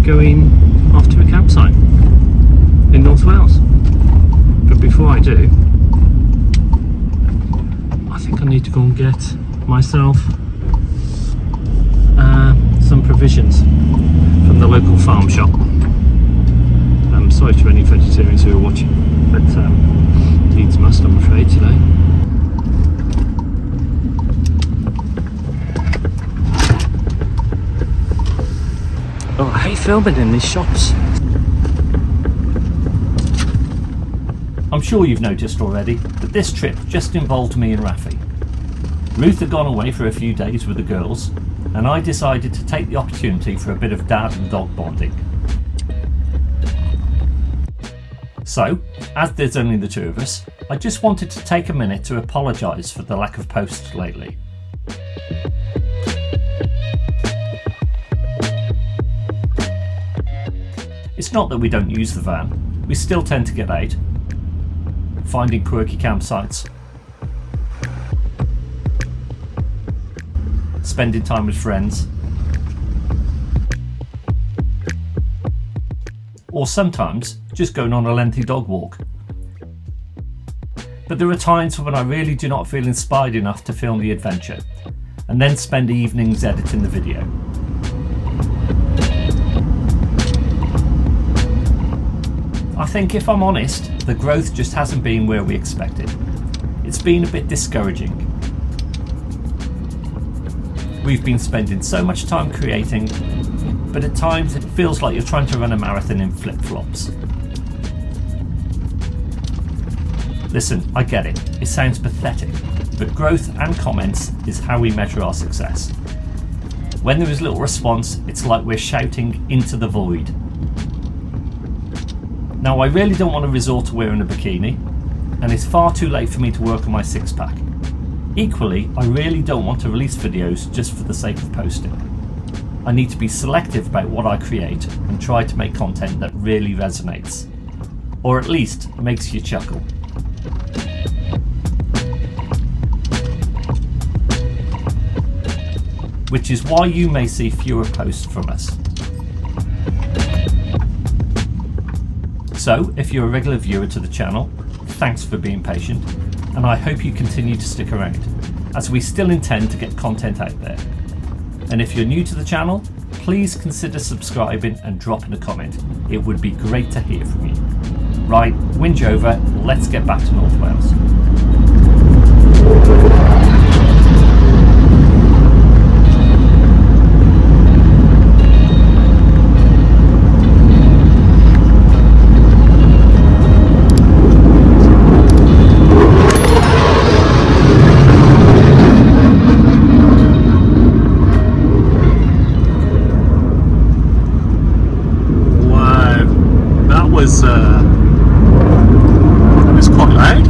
going off to a campsite in North Wales. But before I do, I think I need to go and get myself some provisions from the local farm shop. I'm sorry to any vegetarians who are watching, but needs must, I'm afraid, today. Oh, I hate filming in these shops. I'm sure you've noticed already that this trip just involved me and Rafi. Ruth had gone away for a few days with the girls, and I decided to take the opportunity for a bit of dad and dog bonding. So, as there's only the two of us, I just wanted to take a minute to apologise for the lack of posts lately. It's not that we don't use the van, we still tend to get out, finding quirky campsites, spending time with friends, or sometimes just going on a lengthy dog walk. But there are times when I really do not feel inspired enough to film the adventure, and then spend evenings editing the video. I think, if I'm honest, the growth just hasn't been where we expected. It's been a bit discouraging. We've been spending so much time creating, but at times it feels like you're trying to run a marathon in flip-flops. Listen, I get it. It sounds pathetic, but growth and comments is how we measure our success. When there is little response, it's like we're shouting into the void. Now, I really don't want to resort to wearing a bikini, and it's far too late for me to work on my six-pack. Equally, I really don't want to release videos just for the sake of posting. I need to be selective about what I create and try to make content that really resonates, or at least makes you chuckle. Which is why you may see fewer posts from us. So, if you're a regular viewer to the channel, thanks for being patient, and I hope you continue to stick around, as we still intend to get content out there. And if you're new to the channel, please consider subscribing and dropping a comment. It would be great to hear from you. Right, whinge over, let's get back to North Wales. That was quite loud.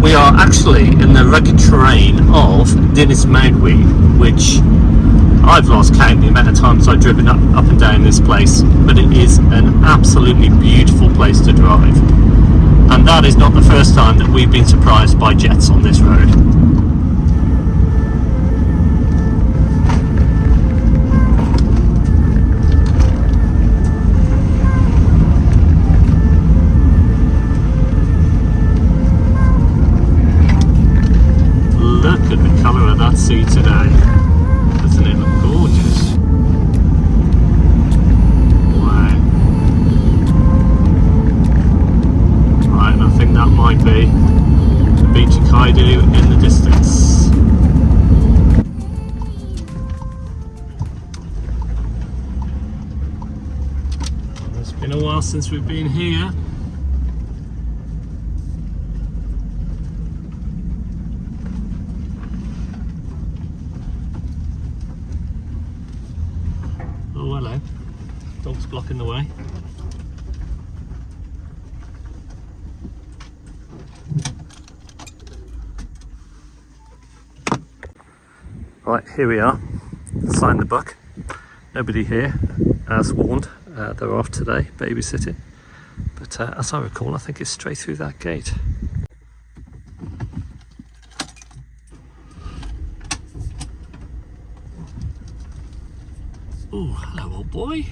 We are actually in the rugged terrain of Dinas Mowddwy, which I've lost count the amount of times I've driven up and down this place, but it is an absolutely beautiful place to drive. And that is not the first time that we've been surprised by jets on this road. Sea today, doesn't it look gorgeous? Wow. Right, and I think that might be the beach of Kaidu in the distance. It's been a while since we've been here. Oh, hello. Dog's blocking the way. Right, here we are. Signed the book. Nobody here, as warned. They're off today, babysitting. But as I recall, I think it's straight through that gate. Oh, hello, old boy.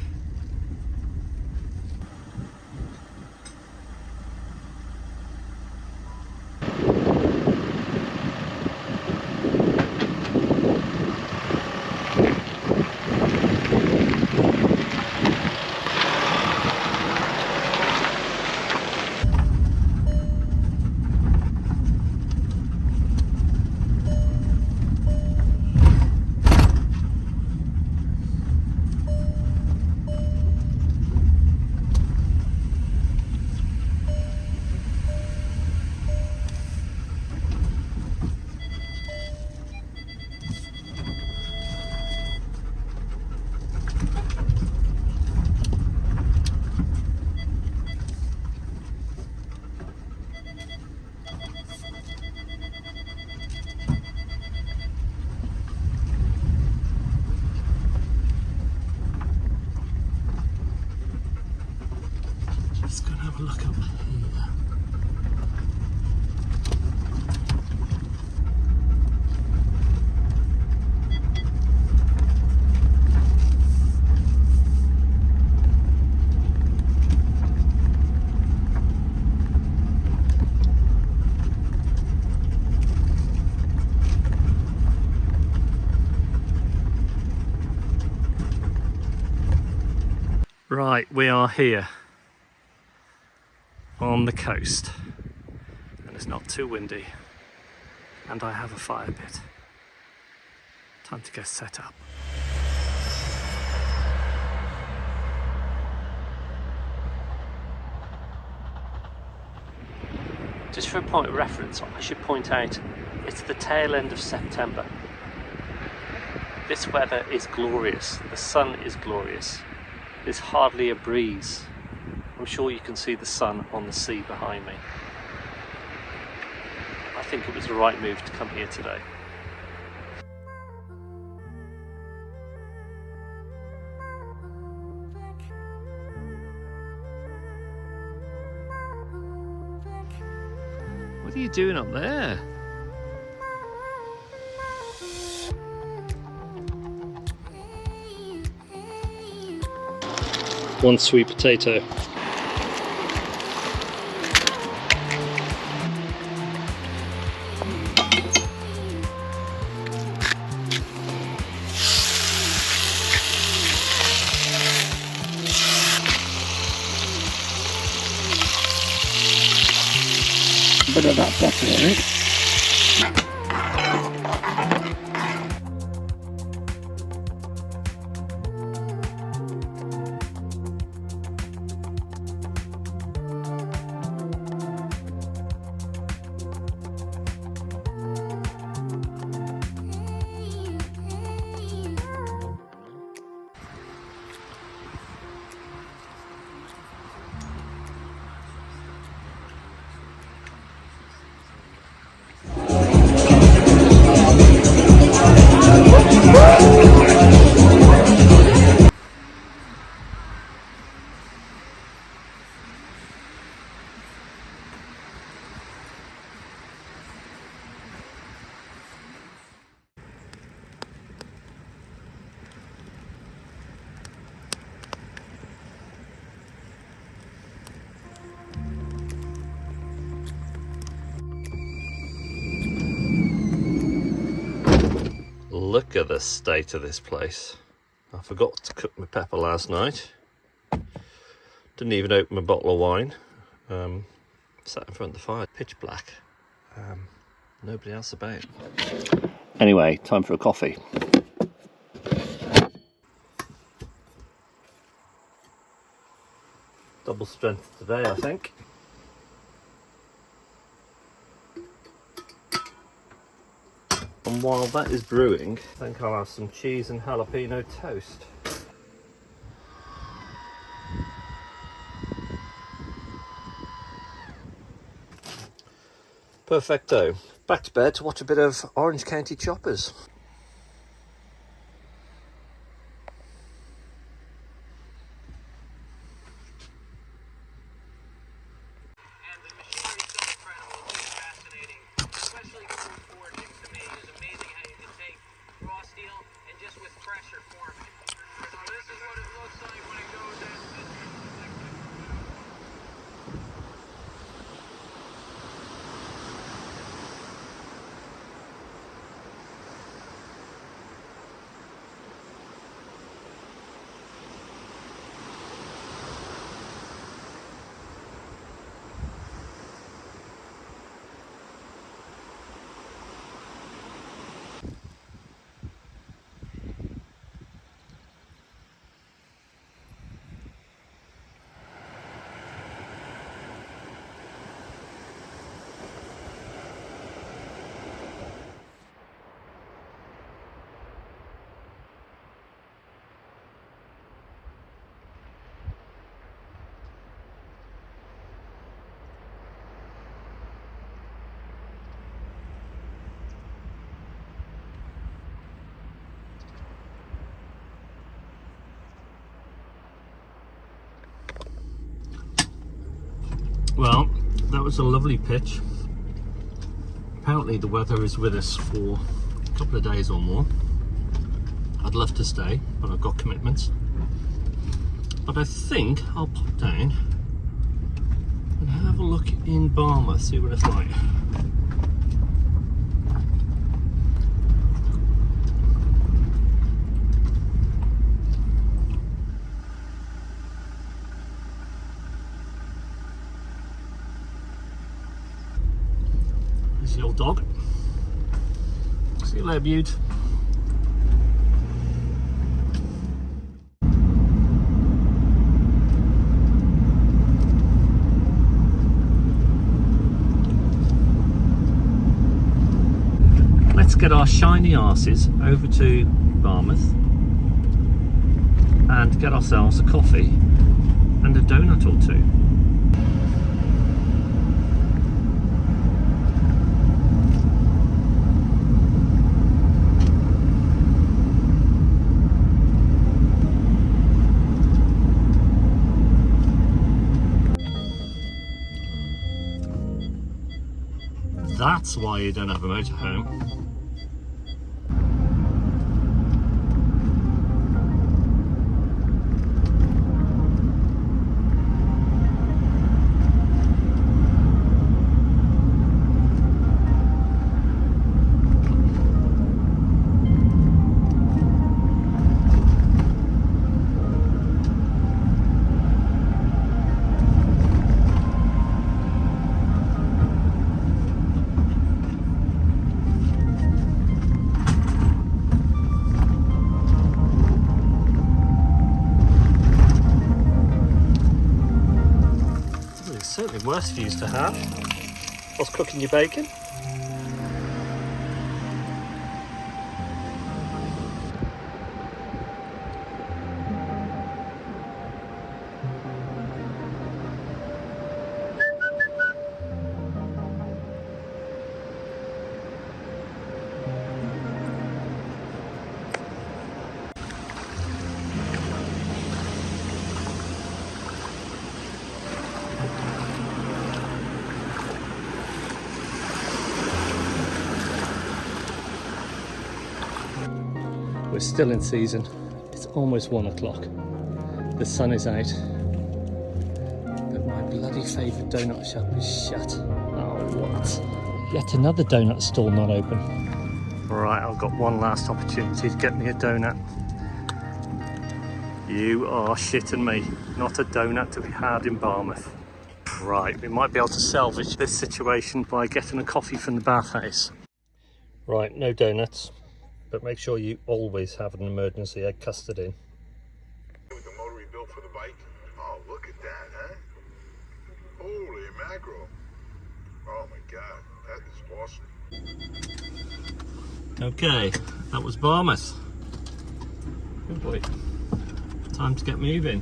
Just gonna have a look up here. Right, we are here on the coast and it's not too windy and I have a fire pit. Time to get set up. Just for a point of reference, I should point out it's the tail end of September. This weather is glorious, the sun is glorious. There's hardly a breeze. I'm sure you can see the sun on the sea behind me. I think it was the right move to come here today. What are you doing up there? One sweet potato. Bit of that pepper in it. Look at the state of this place. I forgot to cook my pepper last night. Didn't even open a bottle of wine. Sat in front of the fire, pitch black. Nobody else about. Anyway, time for a coffee. Double strength today, I think. And while that is brewing, I think I'll have some cheese and jalapeno toast. Perfecto. Back to bed to watch a bit of Orange County Choppers. Raw steel and just with pressure form it. Well, that was a lovely pitch. Apparently the weather is with us for a couple of days or more. I'd love to stay, but I've got commitments. But I think I'll pop down and have a look in Barmouth, see what it's like. There's the old dog. See you later, beaut. Let's get our shiny arses over to Barmouth and get ourselves a coffee and a donut or two. That's why you don't have a motorhome. Certainly worse views to have whilst cooking your bacon. We're still in season. It's almost 1 o'clock. The sun is out. But my bloody favourite donut shop is shut. Oh, what? Yet another donut stall not open. Right, I've got one last opportunity to get me a donut. You are shitting me. Not a donut to be had in Barmouth. Right, we might be able to salvage this situation by getting a coffee from the bathhouse. Right, no donuts. But make sure you always have an emergency egg custard in. With the motor we built for the bike. Oh, look at that, huh? Holy mackerel. Oh my God, that is awesome. Okay, that was Barmouth. Good boy. Time to get moving.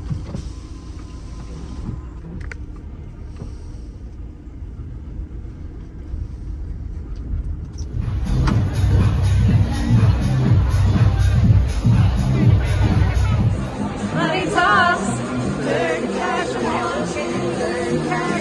Money toss, dirty cash, I'm on, dirty cash.